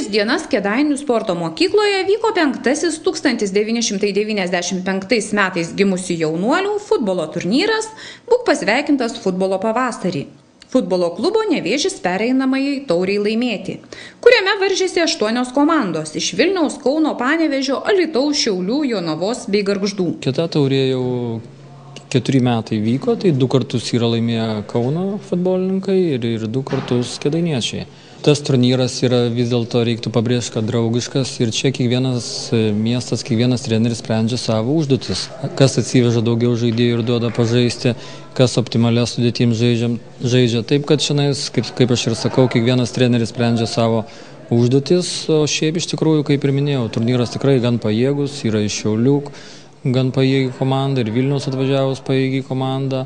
3 dienas Kėdainių sporto mokykloje vyko 5-asis 1995 metais gimusių jaunuolių futbolo turnyras Būk pasveikintas futbolo pavasarį. Futbolo klubo Nevėžis pereinamajai tauriai laimėti, kuriame varžėsi 8 komandos iš Vilniaus, Kauno, Panevėžio, Alytaus, Šiaulių, Jonavos bei Gargždų. Kita taurė jau 4 metai vyko, tai 2 kartus yra laimėję Kauno futbolininkai ir 2 kartus kėdainiečiai. Tas turnyras yra vis dėlto, reiktų pabrėžti, kad draugiškas ir čia kiekvienas miestas, kiekvienas treneris sprendžia savo užduotis. Kas atsiveža daugiau žaidėjų ir duoda pažaisti, kas optimalia sudėtim žaidžia. Taip, kad šiandien, kaip aš ir sakau, kiekvienas treneris sprendžia savo užduotis, o šiaip iš tikrųjų, kaip ir minėjau, turnyras tikrai gan pajėgus, yra iš Šiaulių gan pajėgi komanda ir Vilniaus atvažiavus pajėgi komanda.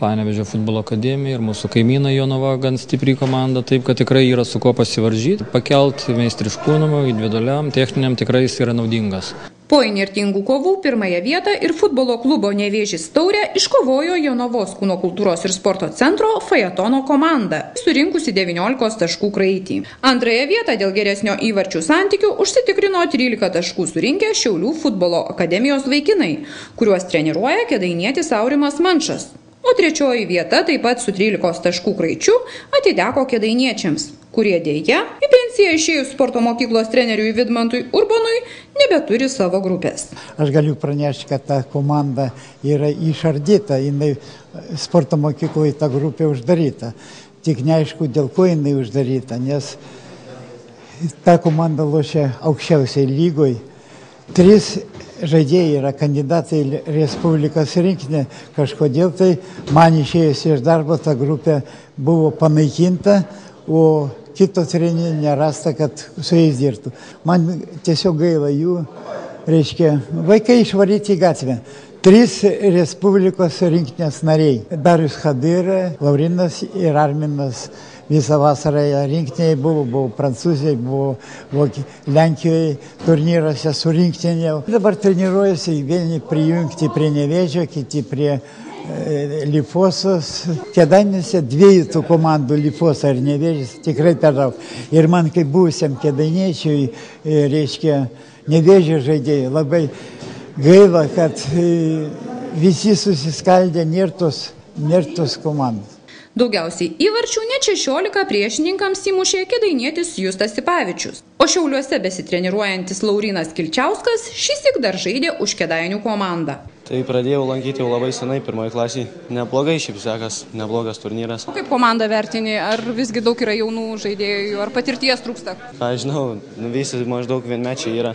Panevėžio futbolo akademija ir mūsų kaimyna Jonava gan stipri komanda, taip kad tikrai yra su ko pasivaržyti. Pakelt meistriškūnumą, individualiam, techniniam tikrai jis yra naudingas. Po įnirtingų kovų pirmąją vietą ir futbolo klubo Nevėžis taurę iškovojo Jonavos kūno kultūros ir sporto centro Fajetono komanda, surinkusi 19 taškų kraitį. Antrąją vietą dėl geresnio įvarčių santykių užsitikrino 13 taškų surinkę Šiaulių futbolo akademijos vaikinai, kuriuos treniruoja kėdainietis Aurimas Mančas. O trečioji vieta taip pat su 13 taškų kraičiu atiteko kėdainiečiams, kurie dėja į pensiją išėjus sporto mokyklos treneriui Vidmantui Urbonui nebeturi savo grupės. Aš galiu pranešti, kad ta komanda yra išardyta, jinai sporto mokykloje ta grupė uždaryta. Tik neaišku, dėl ko jinai uždaryta, nes ta komanda lošia aukščiausiai lygoje. 3 žaidėjai yra kandidatai į Respublikos rinktinę. Kažkodėl tai man išėjus iš darbo ta grupė buvo panaikinta, o kito trenerio nerasta, kad su jais dirbtų. Man tiesiog gaila jų, reiškia, vaikai išvaryti į gatvę. 3 Respublikos rinktinės nariai. Darius Hadira, Laurinas ir Arminas. Visą vasarą rinktinėje buvo Prancūzijoje, buvo Lenkijoje turnyruose su rinktinė. Dabar treniruojasi vieni prijungti prie Nevėžio, kiti prie Lifosos. Kėdainiuose 2 tų komandų, Lifosa ir Nevėžis, tikrai per daug. Ir man kaip buvusiam kėdainiečiui, reiškia, Nevėžio žaidėjai, labai gaila, kad visi susiskaldė nirtos komandos. Daugiausiai įvarčių net 16 priešininkams įmušė kėdainietis Justas Sipavičius. O Šiauliuose besitreniruojantis Laurinas Kilčiauskas šįsyk dar žaidė už Kėdainių komandą. Tai pradėjau lankyti jau labai senai, 1 klasėje. Neblogai šiaip sekas, neblogas turnyras. O kaip komandą vertini? Ar visgi daug yra jaunų žaidėjų, ar patirties trūksta? Ką žinau, visi maždaug vienmečiai yra.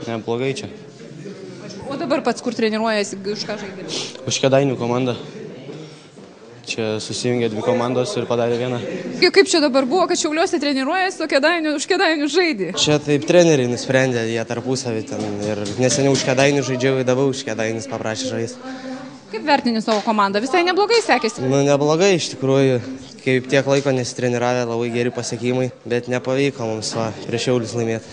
Neblogai čia. O dabar pats kur treniruojasi, už ką žaidė? Už Kėdainių komandą. Čia susijungė 2 komandos ir padarė 1. Kaip čia dabar buvo, kad Šiauliuose treniruojasi, o už Kėdainių žaidė? Čia taip treneriai nusprendė, jie tarpusavį ten ir neseniai už Kėdainių žaidžiau, dabar už Kėdainius paprašė žaisti. Kaip vertini savo komandą? Visai neblogai sekėsi? Nu, neblogai iš tikrųjų, kaip tiek laiko nesitreniravę, labai geri pasiekimai, bet nepavyko mums prieš Šiaulius laimėti.